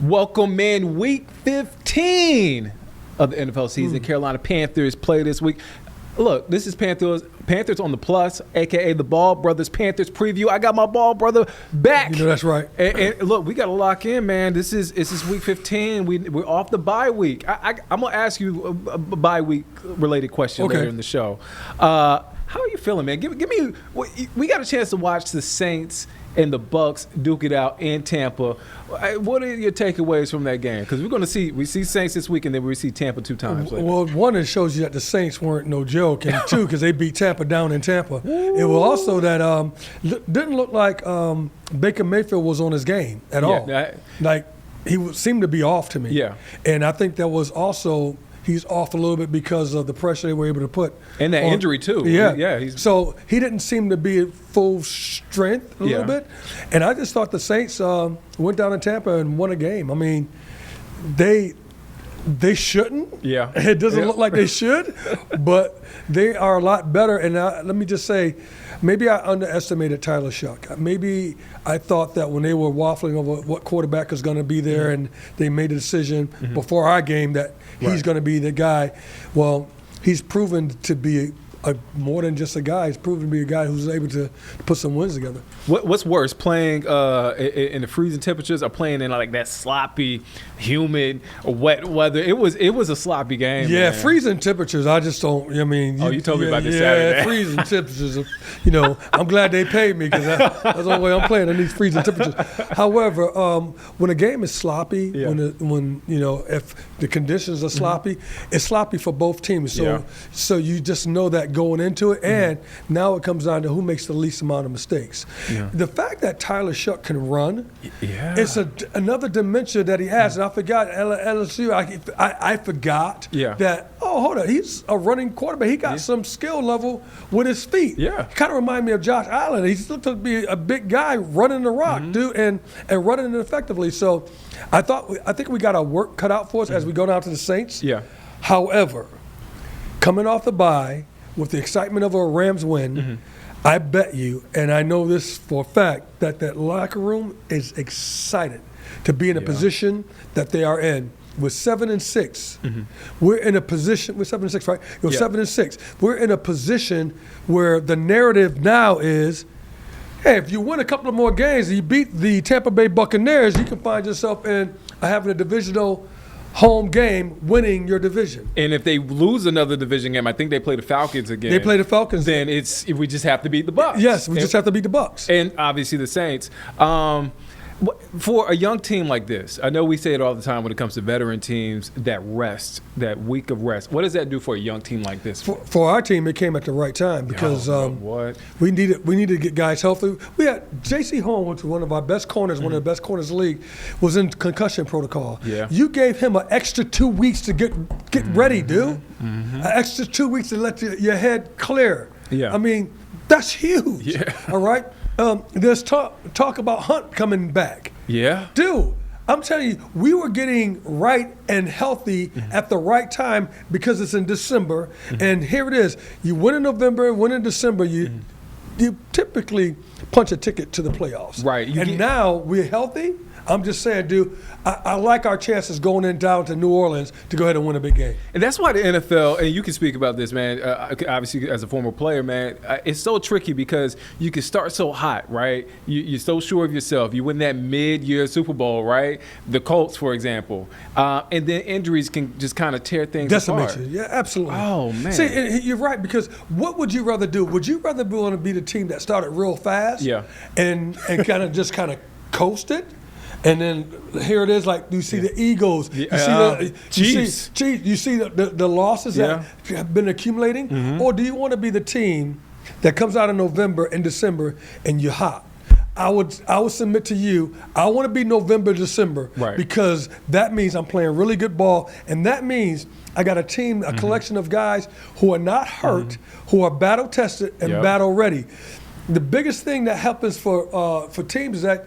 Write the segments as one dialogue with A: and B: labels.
A: Welcome in week 15 of the NFL season. Carolina Panthers play this week. Look, this is Panthers on the Plus, a.k.a. the Ball Brothers Panthers preview. I got my Ball Brother back.
B: You know that's right.
A: And look, we got to lock in, man. This is week 15. We're off the bye week. I'm going to ask you a bye week related question later in the show. How are you feeling, man? Give me – we got a chance to watch the Saints and the Bucks duke it out in Tampa. What are your takeaways from that game? Because we see Saints this week, and then we see Tampa 2 times later.
B: Well, one, it shows you that the Saints weren't no joke, and two, because they beat Tampa down in Tampa. It was also that didn't look like Baker Mayfield was on his game at all. Like he seemed to be off to me.
A: Yeah,
B: and I think that was also. He's off a little bit because of the pressure they were able to put.
A: And that injury, too.
B: Yeah. So he didn't seem to be at full strength a little bit. And I just thought the Saints went down in Tampa and won a game. I mean, they shouldn't. Yeah. It doesn't look like they should, but they are a lot better. And let me just say, maybe I underestimated Tyler Shuck. Maybe I thought that when they were waffling over what quarterback was going to be there and they made a decision before our game that he's going to be the guy. Well, he's proven to be more than just a guy. He's proven to be a guy who's able to put some wins together.
A: What's worse, playing in the freezing temperatures or playing in like that sloppy, humid, wet weather? It was a sloppy game.
B: Yeah,
A: man.
B: Freezing temperatures. I just don't. I mean,
A: you told me about this Saturday.
B: Yeah, freezing temperatures. I'm glad they paid me because that's the only way I'm playing in these freezing temperatures. However, when a game is sloppy, when if the conditions are sloppy, it's sloppy for both teams. So you just know that going into it, and now it comes down to who makes the least amount of mistakes. Yeah. The fact that Tyler Shuck can run, it's another dimension that he has. And I forgot LSU. I forgot that. Oh, hold on, he's a running quarterback. He got some skill level with his feet. Yeah, kind of remind me of Josh Allen. He's looked to be a big guy running the rock, dude, and running it effectively. So I think we got our work cut out for us as we go down to the Saints. Yeah. However, coming off the bye with the excitement of a Rams win, I bet you, and I know this for a fact, that locker room is excited to be in a position that they are in. We're 7-6. We're in a position. We're 7-6, right? 7-6. We're in a position where the narrative now is, hey, if you win a couple of more games and you beat the Tampa Bay Buccaneers, you can find yourself in having a divisional home game, winning your division.
A: And if they lose another division game, I think they play the Falcons again.
B: They play the Falcons.
A: Then we just have to beat the Bucs.
B: Yes, we just have to beat the Bucs.
A: And obviously the Saints. For a young team like this, I know we say it all the time when it comes to veteran teams, that week of rest. What does that do for a young team like this?
B: For our team, it came at the right time because we needed to get guys healthy. We had J.C. Horn, which was one of our best corners, one of the best corners in the league, was in concussion protocol. Yeah. You gave him an extra 2 weeks to get ready, dude. An extra 2 weeks to let your head clear. Yeah. I mean, that's huge. Yeah. All right? There's talk about Hunt coming back. Yeah. Dude, I'm telling you, we were getting right and healthy at the right time because it's in December. And here it is. You win in November, win in December, you typically punch a ticket to the playoffs. Right. Now we're healthy. I'm just saying, dude, I like our chances going down to New Orleans to go ahead and win a big game.
A: And that's why the NFL, and you can speak about this, man, obviously as a former player, man, it's so tricky because you can start so hot, right? You're so sure of yourself. You win that mid-year Super Bowl, right? The Colts, for example. And then injuries can just kind of tear things apart.
B: Yeah, absolutely.
A: Oh, man.
B: See, you're right, because what would you rather do? Would you rather want to be the team that started real fast and kind of coast it? And then here it is, like you see the Eagles, you see the losses that have been accumulating, or do you want to be the team that comes out in November and December and you're hot? I would submit to you, I want to be November, December, because that means I'm playing really good ball, and that means I got a team, a collection of guys who are not hurt, who are battle tested and battle ready. The biggest thing that happens for teams is that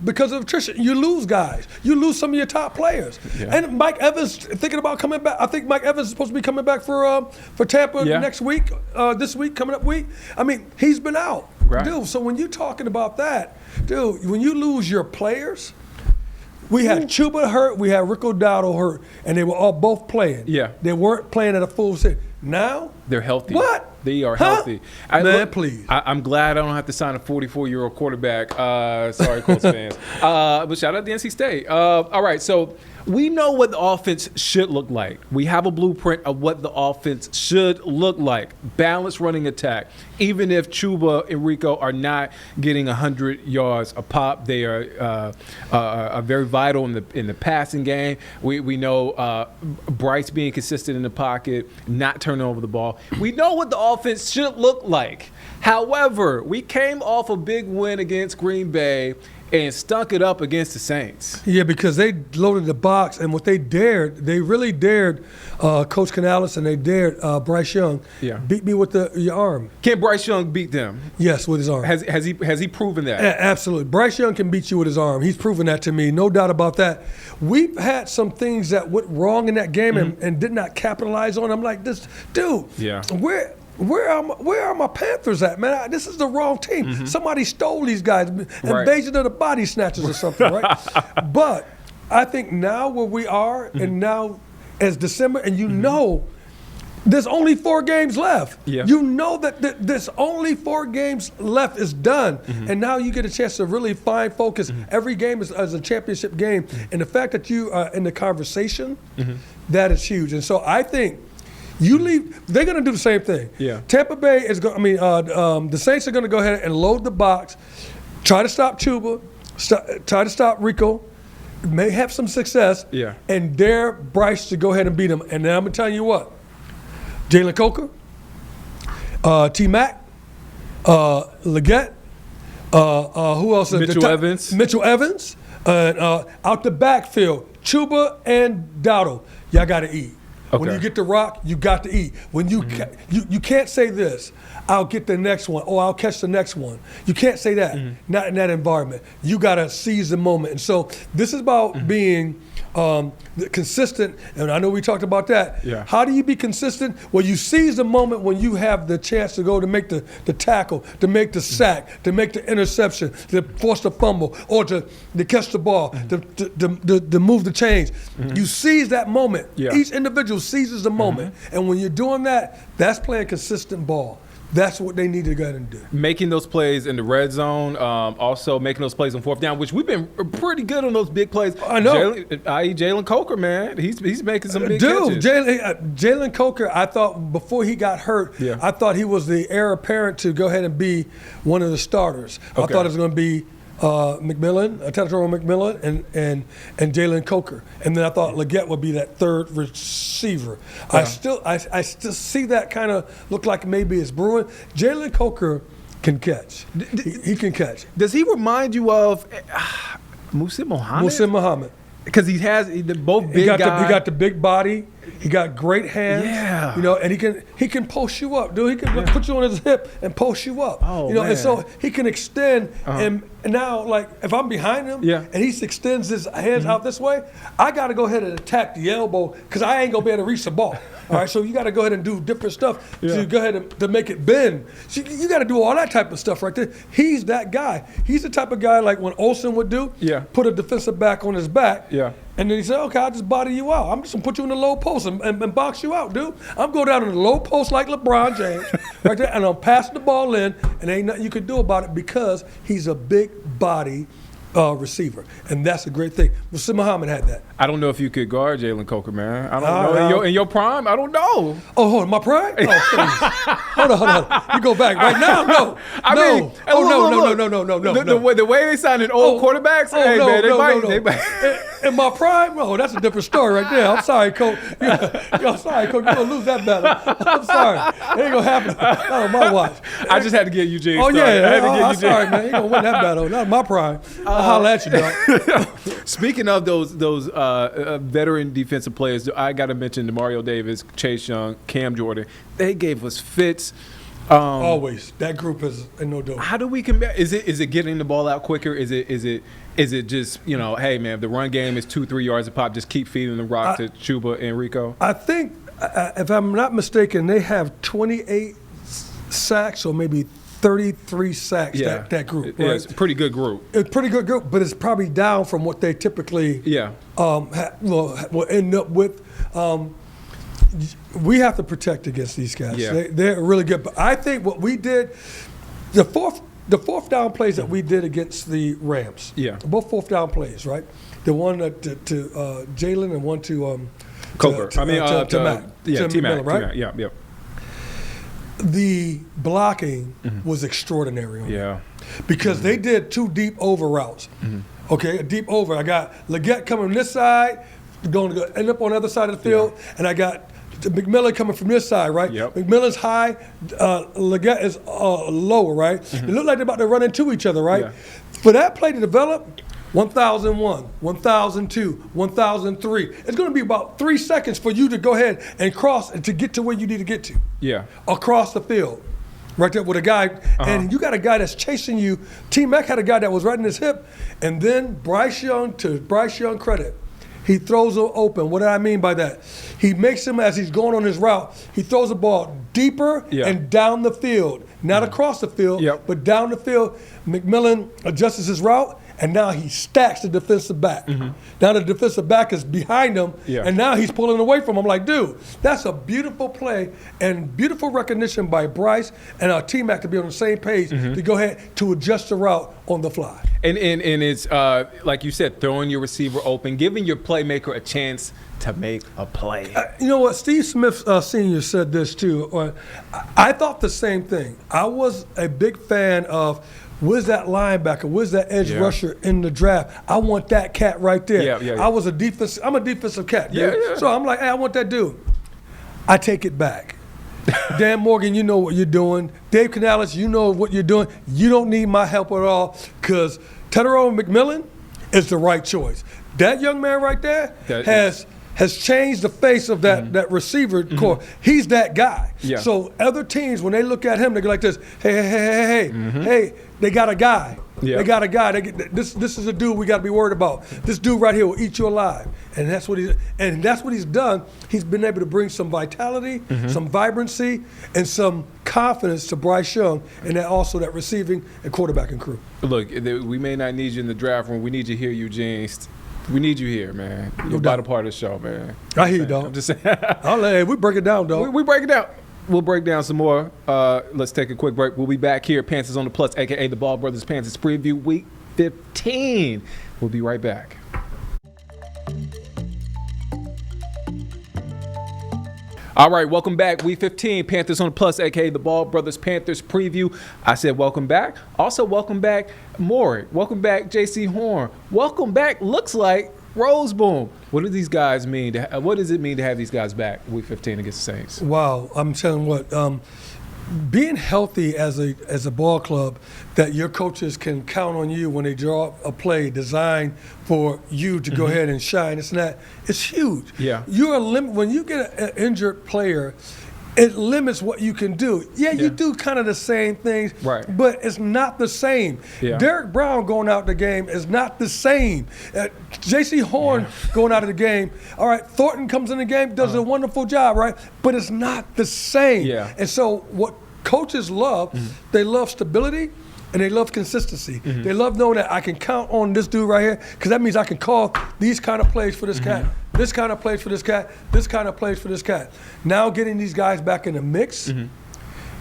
B: because of attrition, you lose guys. You lose some of your top players. Yeah. And Mike Evans thinking about coming back. I think Mike Evans is supposed to be coming back for Tampa next week, this week, coming up week. I mean, he's been out. Right. Dude, so when you're talking about that, dude, when you lose your players, We had Chuba hurt, we had Rico Dowdle hurt, and they were all both playing.
A: Yeah.
B: They weren't playing at a full set. Now
A: they're healthy.
B: What?
A: They are healthy.
B: Please.
A: I'm glad I don't have to sign a 44-year-old quarterback. Sorry, Colts fans. But shout out to NC State. All right, so we know what the offense should look like. We have a blueprint of what the offense should look like. Balanced running attack. Even if Chuba and Rico are not getting 100 yards a pop, they are very vital in the passing game. We know Bryce being consistent in the pocket, not turning over the ball. We know what the offense should look like. However, we came off a big win against Green Bay and stunk it up against the Saints.
B: Yeah, because they loaded the box, and what they really dared Coach Canales, and they dared Bryce Young.
A: Yeah.
B: Beat me with your arm.
A: Can Bryce Young beat them?
B: Yes, with his arm.
A: Has he proven that?
B: Absolutely. Bryce Young can beat you with his arm. He's proven that to me, no doubt about that. We've had some things that went wrong in that game and did not capitalize on. I'm like, this dude.
A: Yeah.
B: Where are my Panthers at, man? This is the wrong team. Somebody stole these guys. Invasion of the body snatchers or something, right? But I think now where we are, and now as December, and you know there's only 4 games left.
A: Yeah.
B: You know that there's only 4 games left is done. And now you get a chance to really find focus. Every game is a championship game. And the fact that you are in the conversation, that is huge. And so I think you leave, they're going to do the same thing.
A: Yeah.
B: Tampa Bay is going. The Saints are going to go ahead and load the box, try to stop Chuba, try to stop Rico, may have some success, and dare Bryce to go ahead and beat him. And then I'm going to tell you what, Jaylen Coker, T-Mac, Leggett, who else? Mitchell Evans, out the backfield, Chuba and Dowdle. Y'all got to eat. Okay. When you get the rock, you got to eat. When you you can't say this, I'll get the next one, or I'll catch the next one. You can't say that, not in that environment. You got to seize the moment. And so this is about being consistent, and I know we talked about that.
A: Yeah.
B: How do you be consistent? Well, you seize the moment when you have the chance to go to make the tackle, to make the sack, to make the interception, to force the fumble, or to catch the ball, to move the chains. You seize that moment.
A: Yeah.
B: Each individual seizes the moment. And when you're doing that, that's playing consistent ball. That's what they need to go ahead and do.
A: Making those plays in the red zone, also making those plays on 4th down, which we've been pretty good on those big plays.
B: I know.
A: Jaylen Coker, man, he's making some big
B: catches.
A: Dude,
B: Jaylen Coker, I thought before he got hurt, I thought he was the heir apparent to go ahead and be one of the starters. Okay. I thought it was going to be McMillan, Tetro McMillan, and Jaylen Coker, and then I thought Leggett would be that third receiver. Yeah. I still see that kind of look like maybe it's brewing. Jaylen Coker can catch. He can catch.
A: Does he remind you of Muhsin Muhammad?
B: Muhsin Muhammad.
A: Because he has both big guys.
B: He got the big body. He got great hands.
A: Yeah.
B: You know, and he can post you up, dude. He can put you on his hip and post you up.
A: Oh,
B: you know,
A: man.
B: and so he can extend. And now, like, if I'm behind him and he extends his hands out this way, I got to go ahead and attack the elbow because I ain't going to be able to reach the ball. All right, so you got to go ahead and do different stuff to go ahead and to make it bend. So you got to do all that type of stuff right there. He's that guy. He's the type of guy like when Olsen would do, put a defensive back on his back.
A: Yeah.
B: And then he said, okay, I'll just body you out. I'm just going to put you in the low post and box you out, dude. I'm going down in the low post like LeBron James right there, and I'm passing the ball in, and ain't nothing you can do about it because he's a big body receiver. And that's a great thing. Muhsin Muhammad had that.
A: I don't know if you could guard Jaylen Coker, man. I don't know. In your prime, I don't know.
B: Oh, hold on. My prime? Oh, hold on. You go back right now? No. No.
A: The way they signing old quarterbacks, they might.
B: In my prime? Oh, that's a different story right there. I'm sorry, Coach. I'm sorry, Coach. You're going to lose that battle. I'm sorry. It ain't going to happen. Not on my watch.
A: I just had to get Eugene started.
B: I'm sorry, man. You're going to win that battle. Not my prime. I'll holler at you, dog.
A: Speaking of those veteran defensive players, I got to mention Demario Davis, Chase Young, Cam Jordan. They gave us fits.
B: Always. That group is no doubt.
A: How do we compare? Is it getting the ball out quicker? Is it just, hey, man, the run game is 2-3 yards a pop, just keep feeding the rock to Chuba and Rico?
B: I think, if I'm not mistaken, they have 28 sacks or maybe 33 sacks, that group. Right?
A: It's a pretty good group.
B: It's a pretty good group, but it's probably down from what they typically will end up with. We have to protect against these guys.
A: Yeah.
B: They're really good. But I think what we did, the fourth down plays that we did against the Rams, both fourth down plays, right? The one to Jaylen and one to
A: Colbert.
B: to Matt.
A: T-Mac,
B: right?
A: Yeah.
B: The blocking was extraordinary on
A: Yeah.
B: because they did 2 deep over routes. Okay, a deep over. I got Leggett coming from this side, going to end up on the other side of the field, and I got McMillan coming from this side, right?
A: Yep.
B: McMillan's high, Leggett is lower, right? It looked like they're about to run into each other, right?
A: Yeah.
B: For that play to develop, 1001, 1002, 1003. It's going to be about 3 seconds for you to go ahead and cross and to get to where you need to get to.
A: Yeah.
B: Across the field. Right there with a guy, and you got a guy that's chasing you. T-Mac had a guy that was right in his hip, and then Bryce Young, to Bryce Young credit, he throws him open. What do I mean by that? He makes him, as he's going on his route, he throws the ball deeper and down the field. Not across the field, but down the field. McMillan adjusts his route, and now he stacks the defensive back. Now the defensive back is behind him, and now he's pulling away from him. I'm like, dude, that's a beautiful play and beautiful recognition by Bryce and our T-Mac to be on the same page to go ahead to adjust the route on the fly.
A: And it's, like you said, throwing your receiver open, giving your playmaker a chance to make a play.
B: You know what? Steve Smith Sr. said this too. I thought the same thing. I was a big fan of, where's that linebacker? Where's that edge rusher in the draft? I want that cat right there. I'm a defensive cat. So I'm like, hey, I want that dude. I take it back. Dan Morgan, you know what you're doing. Dave Canales, you know what you're doing. You don't need my help at all because Tedero McMillan is the right choice. That young man right there has changed the face of that receiver core. He's that guy. So other teams, when they look at him, they go like this, hey, they got a guy. They got a guy. This is a dude we got to be worried about. This dude right here will eat you alive. And that's what he's done. He's been able to bring some vitality, some vibrancy, and some confidence to Bryce Young, and that receiving and quarterbacking crew.
A: Look, we may not need you in the draft room. We need you here, Eugene. We need you here, man. You're about a part of the show, man.
B: I hear you, dog.
A: I'm just saying.
B: We break it down, dog.
A: We break it down. We'll break down some more. Let's take a quick break. We'll be back here at Panthers on the Plus, a.k.a. the Ball Brothers Panthers Preview Week 15. We'll be right back. All right, welcome back. Week 15, Panthers on the Plus, a.k.a. the Ball Brothers Panthers Preview. I said welcome back. Also, welcome back, Maury. Welcome back, J.C. Horn. Welcome back, looks like, Roseboom. What do these guys mean? What does it mean to have these guys back Week 15 against the Saints?
B: Wow, I'm telling you what, being healthy as a ball club, that your coaches can count on you when they draw a play designed for you to go ahead and shine. It's huge.
A: Yeah.
B: You're when you get an injured player, it limits what you can do. You do kind of the same things, but it's not the same. Derek Brown going out the game is not the same. J.C. Horn going out of the game. All right, Thornton comes in the game, does a wonderful job, right? But it's not the same. And so what coaches love, they love stability and they love consistency. They love knowing that I can count on this dude right here because that means I can call these kind of plays for this cat. This kind of plays for this cat, this kind of plays for this cat. Now getting these guys back in the mix,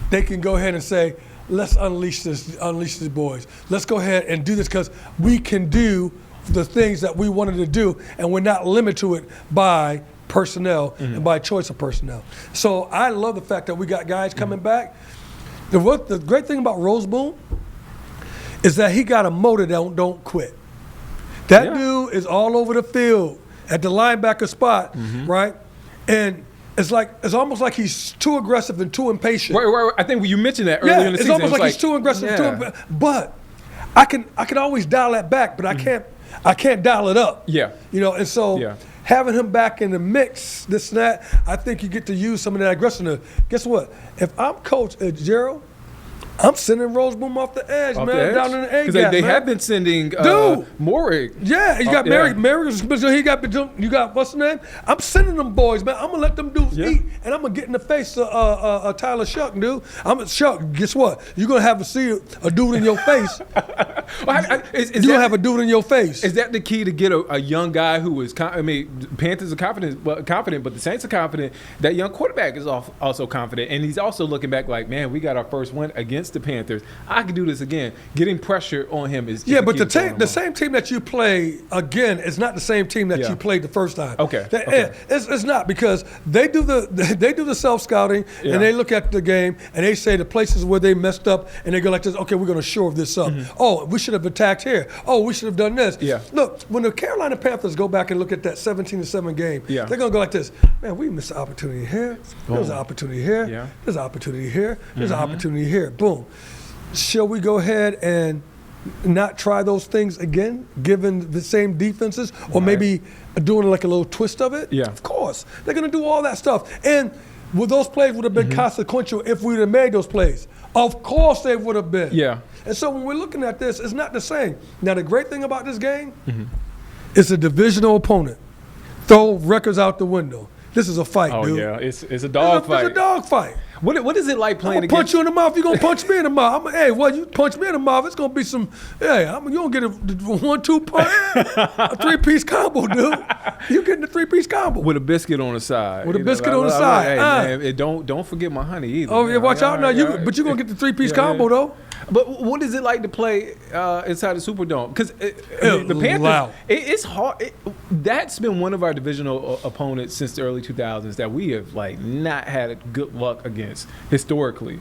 B: they can go ahead and say, let's unleash these boys. Let's go ahead and do this because we can do the things that we wanted to do and we're not limited to it by personnel and by choice of personnel. So I love the fact that we got guys coming back. The great thing about Roseboom is that he got a motor that don't quit. That dude is all over the field at the linebacker spot, right? And it's almost like he's too aggressive and too impatient.
A: Right. I think you mentioned that earlier in the season.
B: It's almost like he's too aggressive, but I can always dial that back, but I can't dial it up. And so having him back in the mix, this and that, I think you get to use some of that aggression. Guess what? If I'm Coach Gerald I'm sending Roseboom off the edge, man, down in the A gap.
A: Because they have been sending Morig.
B: Yeah, you got Mary. He got what's the name? I'm sending them boys, man. I'm gonna let them dudes eat, and I'm gonna get in the face of Tyler Shuck, dude. Shuck. Guess what? You're gonna have to see a dude in your face. You're gonna have a dude in your face.
A: Is that the key to get a young guy who is? Panthers are confident, but the Saints are confident. That young quarterback is also confident, and he's also looking back like, man, we got our first win against the Panthers. I can do this again. Getting pressure on him is
B: but the same team that you play again is not the same team that you played the first time.
A: Okay.
B: It's not, because they do the self scouting and they look at the game and they say the places where they messed up and they go like this. Okay, we're going to shore this up. Mm-hmm. Oh, we should have attacked here. Oh, we should have done this.
A: Yeah.
B: Look, when the Carolina Panthers go back and look at that 17-7 game, they're going to go like this. Man, we missed an opportunity here. There's an opportunity here.
A: Yeah.
B: There's an opportunity here. There's an opportunity here. Boom. Shall we go ahead and not try those things again, given the same defenses, or maybe doing like a little twist of it?
A: Yeah.
B: Of course. They're going to do all that stuff. And those plays would have been consequential if we would have made those plays. Of course they would have been.
A: Yeah.
B: And so when we're looking at this, it's not the same. Now, the great thing about this game, it's a divisional opponent. Throw records out the window. This is a fight, dude.
A: Oh, yeah. It's a dog fight.
B: It's a dog fight.
A: What is it like playing against?
B: Punch you in the mouth. You're going to punch me in the mouth. You punch me in the mouth, it's going to be some, you're going to get a 1-2 punch, a 3-piece combo, dude. You're getting a 3-piece combo.
A: With a biscuit on the side.
B: With a biscuit on the side.
A: Hey, man, don't forget my honey either.
B: Oh, yeah, watch out now. But you're going to get the 3-piece combo, though.
A: But what is it like to play inside the Superdome? Because the Panthers, it's hard. That's been one of our divisional opponents since the early 2000s that we have not had good luck against historically.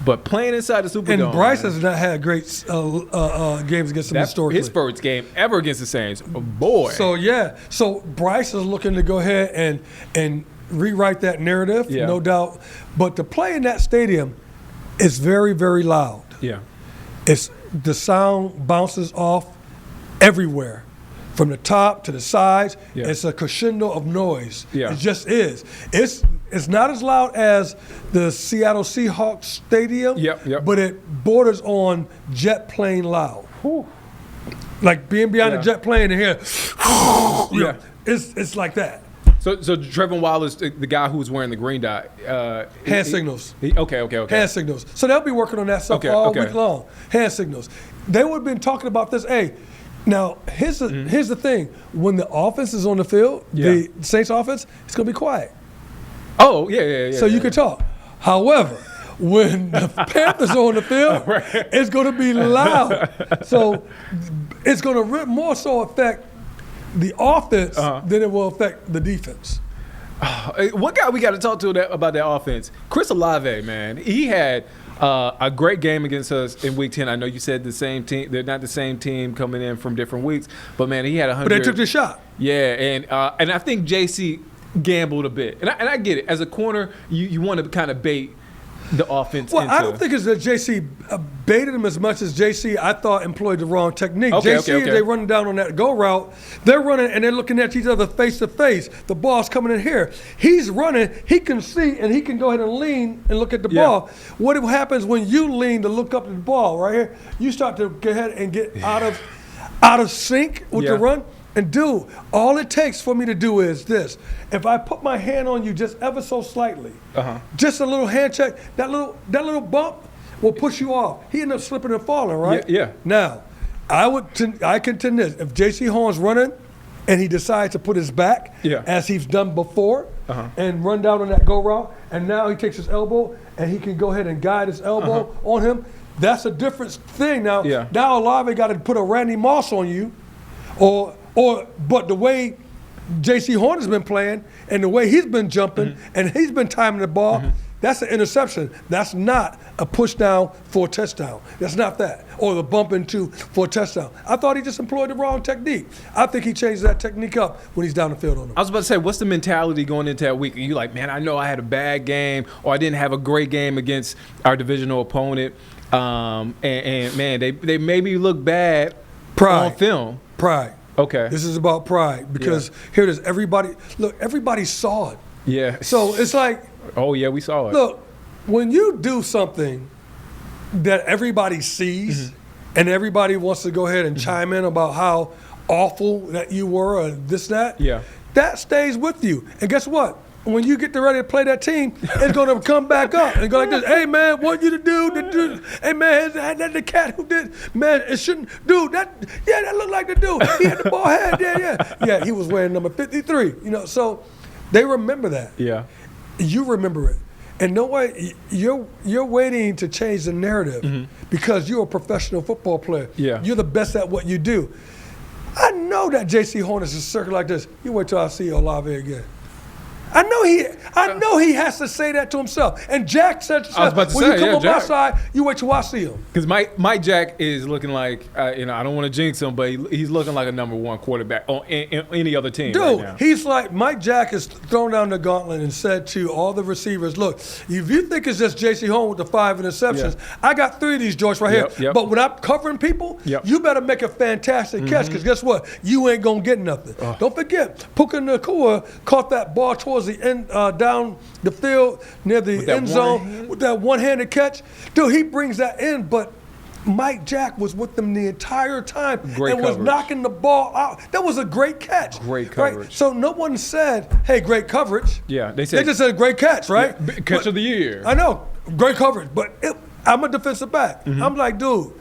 A: But playing inside the Superdome,
B: and Bryce has not had great games against them historically.
A: His first game ever against the Saints, boy.
B: So Bryce is looking to go ahead and rewrite that narrative, no doubt. But to play in that stadium is very, very loud.
A: Yeah,
B: the sound bounces off everywhere, from the top to the sides.
A: Yeah.
B: It's a crescendo of noise.
A: Yeah.
B: It just is. It's not as loud as the Seattle Seahawks stadium.
A: Yep.
B: But it borders on jet plane loud.
A: Whew.
B: Like being behind a jet plane and here.
A: Yeah.
B: It's like that.
A: So Trevin Wallace, the guy who was wearing the green dot,
B: hand signals.
A: Okay.
B: Hand signals. So they'll be working on that stuff all week long. Hand signals. They would have been talking about this. Hey, now here's the thing. When the offense is on the field, the Saints offense, it's gonna be quiet.
A: Oh yeah.
B: So you can talk. However, when the Panthers are on the field, it's gonna be loud. So it's gonna more so affect the offense than it will affect the defense.
A: One guy we got to talk to about that offense, Chris Olave, man. He had a great game against us in Week 10. I know you said the same team. They're not the same team coming in from different weeks, but man, he had 100.
B: But they took the shot.
A: Yeah, and I think JC gambled a bit, and I get it. As a corner, you want to kind of bait the offense.
B: Well, I don't think it's that JC baited him as much as JC, I thought, employed the wrong technique. JC, they running down on that go route. They're running and they're looking at each other face to face. The ball's coming in here. He's running. He can see and he can go ahead and lean and look at the ball. What happens when you lean to look up at the ball right here? You start to go ahead and get out of sync with the run. And dude, all it takes for me to do is this. If I put my hand on you just ever so slightly, just a little hand check, that little bump will push you off. He ended up slipping and falling, right?
A: Yeah.
B: Now, I contend this. If J.C. Horn's running and he decides to put his back, as he's done before, and run down on that go route, and now he takes his elbow and he can go ahead and guide his elbow on him, that's a different thing. Now Olave got to put a Randy Moss on you, but the way J.C. Horn has been playing and the way he's been jumping and he's been timing the ball, that's an interception. That's not a push down for a touchdown. That's not that. Or the bump into for a touchdown. I thought he just employed the wrong technique. I think he changed that technique up when he's down the field on him.
A: I was about to say, what's the mentality going into that week? Are you like, man, I know I had a bad game or I didn't have a great game against our divisional opponent, and man, they made me look bad on film.
B: Pride.
A: Okay.
B: This is about pride because here it is. Everybody saw it.
A: Yeah.
B: So it's like.
A: Oh, yeah, we saw it.
B: Look, when you do something that everybody sees, and everybody wants to go ahead and chime in about how awful that you were or this, that.
A: Yeah.
B: That stays with you. And guess what? When you get ready to play that team, it's going to come back up and go like this. Hey, man, want you to do. Hey, man, that the cat who did. Man, it shouldn't. Dude, that looked like the dude. He had the ball head. Yeah. Yeah, he was wearing number 53. So they remember that.
A: Yeah.
B: You remember it. And no way, you're waiting to change the narrative because you're a professional football player.
A: Yeah.
B: You're the best at what you do. I know that J.C. Hornets is circling like this. You wait till I see Olave again. I know he has to say that to himself. And Jack said to himself, when you come on my side, you wait till I see him.
A: Because Mike Jack is looking like, I don't want to jinx him, but he's looking like a number one quarterback on any other team.
B: Dude,
A: right now.
B: He's like, Mike Jack has thrown down the gauntlet and said to all the receivers, look, if you think it's just J.C. Horn with the 5 interceptions, I got 3 of these joints right here.
A: Yep.
B: But when I'm covering people, you better make a fantastic catch because guess what? You ain't going to get nothing. Don't forget, Puka Nacua caught that ball towards the end, down the field near the end zone with that one-handed catch. Dude, he brings that in, but Mike Jack was with them the entire time was knocking the ball out. That was a great catch.
A: Great coverage.
B: Right? So no one said, hey, great coverage.
A: Yeah, they
B: just said great catch, right?
A: Yeah, catch of the year.
B: I know, great coverage, but I'm a defensive back. I'm like, dude,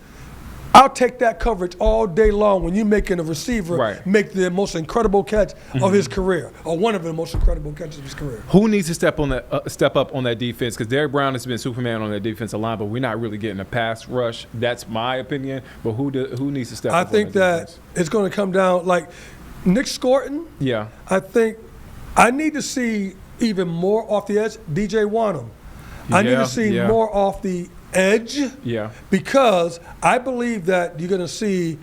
B: I'll take that coverage all day long when you're making a receiver make the most incredible catch of his career, or one of the most incredible catches of his career.
A: Who needs to step up on that defense? Because Derrick Brown has been Superman on that defensive line, but we're not really getting a pass rush. That's my opinion. But who needs to step up?
B: I think that it's going to come down like Nick Scorton.
A: Yeah.
B: I think I need to see even more off the edge. DJ Wanham. I need to see more off the edge, because I believe that you're going to see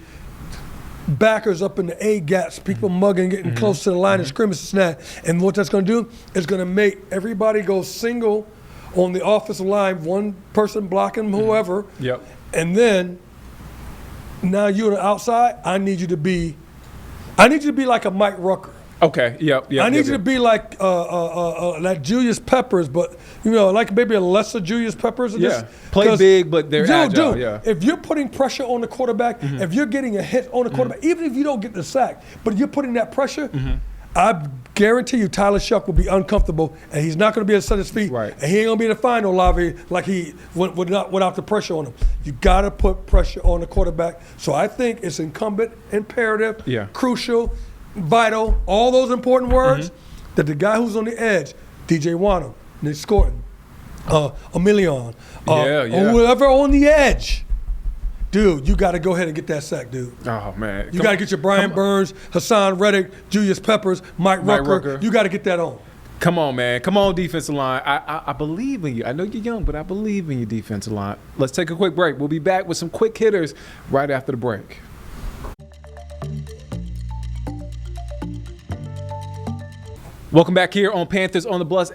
B: backers up in the A gaps, people mugging, getting close to the line of scrimmage and that. And what that's going to do is going to make everybody go single on the offensive line, one person blocking whoever.
A: Yep.
B: And then now you're on the outside. I need you to be like a Mike Rucker.
A: Okay. Yep.
B: I need you to be like that Julius Peppers, but like maybe a lesser Julius Peppers.
A: Play big, but they're agile. Yeah.
B: If you're putting pressure on the quarterback, if you're getting a hit on the quarterback, even if you don't get the sack, but you're putting that pressure, I guarantee you Tyler Shuck will be uncomfortable, and he's not going to be able to set his feet, and he ain't going to be able to find Olave like he without the pressure on him. You got to put pressure on the quarterback. So I think it's incumbent, imperative, crucial, vital, all those important words, that the guy who's on the edge, DJ Wanham, Nick Scorton, Emilion, or whoever on the edge, dude, you got to go ahead and get that sack, dude.
A: Oh, man.
B: You got to get your Brian Burns, Hassan Reddick, Julius Peppers, Mike Rucker. You got to get that on.
A: Come on, man. Come on, defensive line. I believe in you. I know you're young, but I believe in you, defensive line. Let's take a quick break. We'll be back with some quick hitters right after the break. Welcome back here on Panthers on the Plus,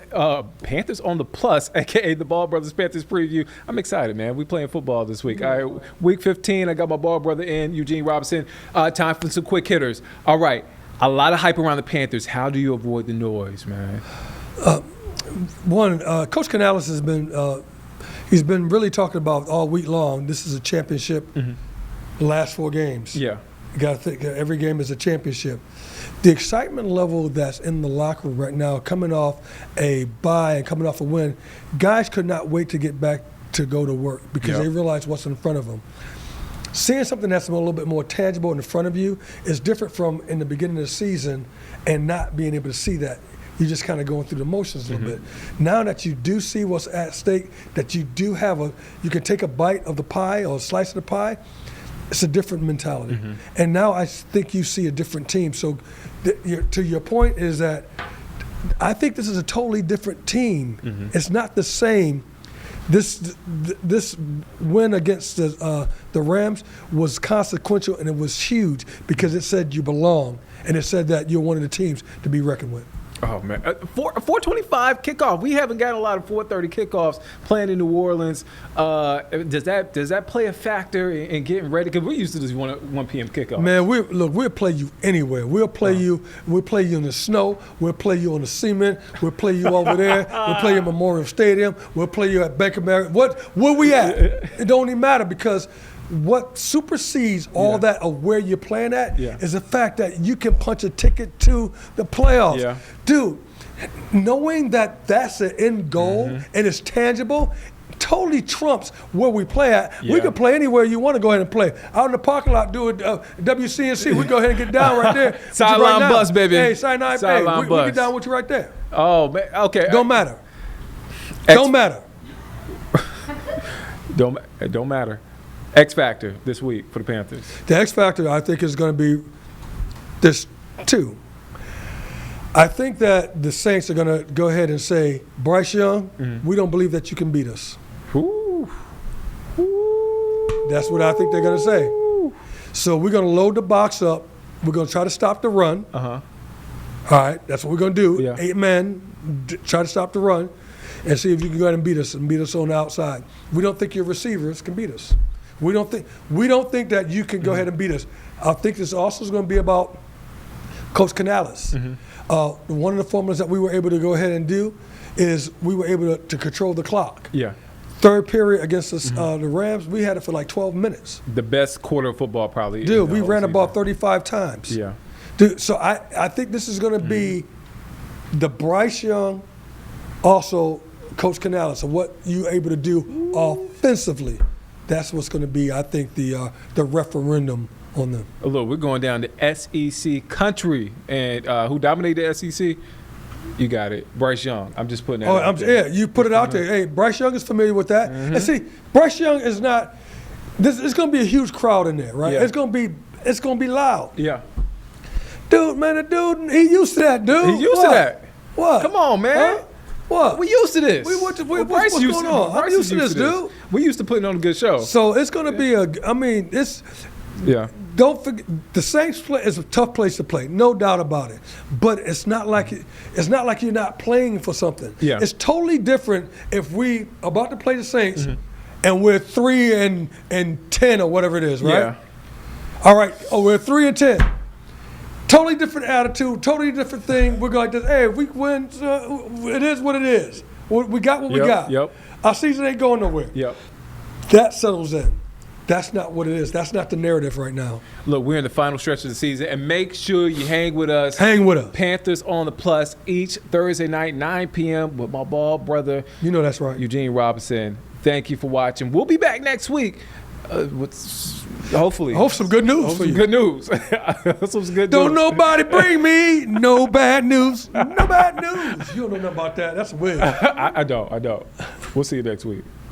A: aka the Ball Brothers Panthers preview. I'm excited, man. We playing football this week. All right, week 15. I got my ball brother in, Eugene Robinson. Time for some quick hitters. All right, a lot of hype around the Panthers. How do you avoid the noise, man?
B: Coach Canales has been he's been really talking about all week long. This is a championship. The last 4 games. Yeah, you got to think every game is a championship. The excitement level that's in the locker room right now, coming off a bye and coming off a win, guys could not wait to get back to go to work because they realize what's in front of them. Seeing something that's a little bit more tangible in front of you is different from in the beginning of the season and not being able to see that. You're just kind of going through the motions a little bit. Now that you do see what's at stake, that you do have you can take a bite of the pie or a slice of the pie, it's a different mentality. And now I think you see a different team. So to your point is that I think this is a totally different team. It's not the same. This win against the Rams was consequential, and it was huge because it said you belong, and it said that you're one of the teams to be reckoned with.
A: Oh man, 4:25 kickoff. We haven't gotten a lot of 4:30 kickoffs playing in New Orleans. Does that play a factor in getting ready? Because we're used to this 1 p.m. kickoff.
B: Man, we'll play you anywhere. We'll play you. We'll play you in the snow. We'll play you on the cement. We'll play you over there. We'll play you at Memorial Stadium. We'll play you at Bank of America. Where we at? It don't even matter, because what supersedes all that of where you're playing at is the fact that you can punch a ticket to the playoffs.
A: Yeah.
B: Dude, knowing that that's the end goal and it's tangible totally trumps where we play at. We can play anywhere you want to go ahead and play. Out in the parking lot, do a WCNC. We go ahead and get down right there.
A: Sideline bus, baby.
B: Hey, sideline bus. We get down with you right there.
A: Oh, man. Okay.
B: Don't matter. Don't matter.
A: Don't matter. X factor this week for the Panthers.
B: The X factor, I think, is going to be there's two. I think that the Saints are going to go ahead and say, Bryce Young, we don't believe that you can beat us.
A: Ooh.
B: That's what I think they're going to say. So we're going to load the box up. We're going to try to stop the run. All right, that's what we're going to do.
A: Yeah.
B: 8 men, try to stop the run and see if you can go ahead and beat us on the outside. We don't think your receivers can beat us. We don't think that you can go ahead and beat us. I think this also is going to be about Coach Canales. One of the formulas that we were able to go ahead and do is we were able to control the clock.
A: Yeah.
B: Third period against the Rams, we had it for like 12 minutes.
A: The best quarter of football probably.
B: Dude, we ran the ball 35 times.
A: Yeah.
B: Dude, so I think this is going to be the Bryce Young, also Coach Canales, of what you're able to do offensively. That's what's going to be, I think, the referendum on them.
A: Look, we're going down to SEC country, and who dominated the SEC? You got it, Bryce Young. I'm just putting that. Out there.
B: Yeah, you put it out there. Hey, Bryce Young is familiar with that. And see, Bryce Young is not. It's going to be a huge crowd in there, right?
A: Yeah.
B: It's going to be loud.
A: Yeah.
B: Dude, man, he used to that, dude.
A: He used to that.
B: What?
A: Come on, man.
B: Huh? What?
A: We used to this.
B: What's going on? I'm used to this, dude.
A: We used to putting on a good show.
B: So it's going to be don't forget, the Saints play is a tough place to play, no doubt about it. But it's not like you're not playing for something.
A: Yeah.
B: It's totally different if we about to play the Saints and we're 3-10 or whatever it is, right?
A: Yeah.
B: All right. Oh, we're 3-10. Totally different attitude, totally different thing. We're going like this. Hey, if we win, it is what it is. We got what we got.
A: Yep.
B: Our season ain't going nowhere.
A: Yep.
B: That settles in. That's not what it is. That's not the narrative right now.
A: Look, we're in the final stretch of the season, and make sure you hang with us.
B: Hang with us.
A: Panthers on the Plus each Thursday night, 9 p.m. with my bald brother.
B: You know that's right.
A: Eugene Robinson. Thank you for watching. We'll be back next week with hopefully.
B: Hope some good news for you.
A: Good news. Some good
B: Don't
A: news.
B: nobody bring me no bad news. No bad news. You don't know nothing about that. That's weird.
A: I don't. We'll see you next week.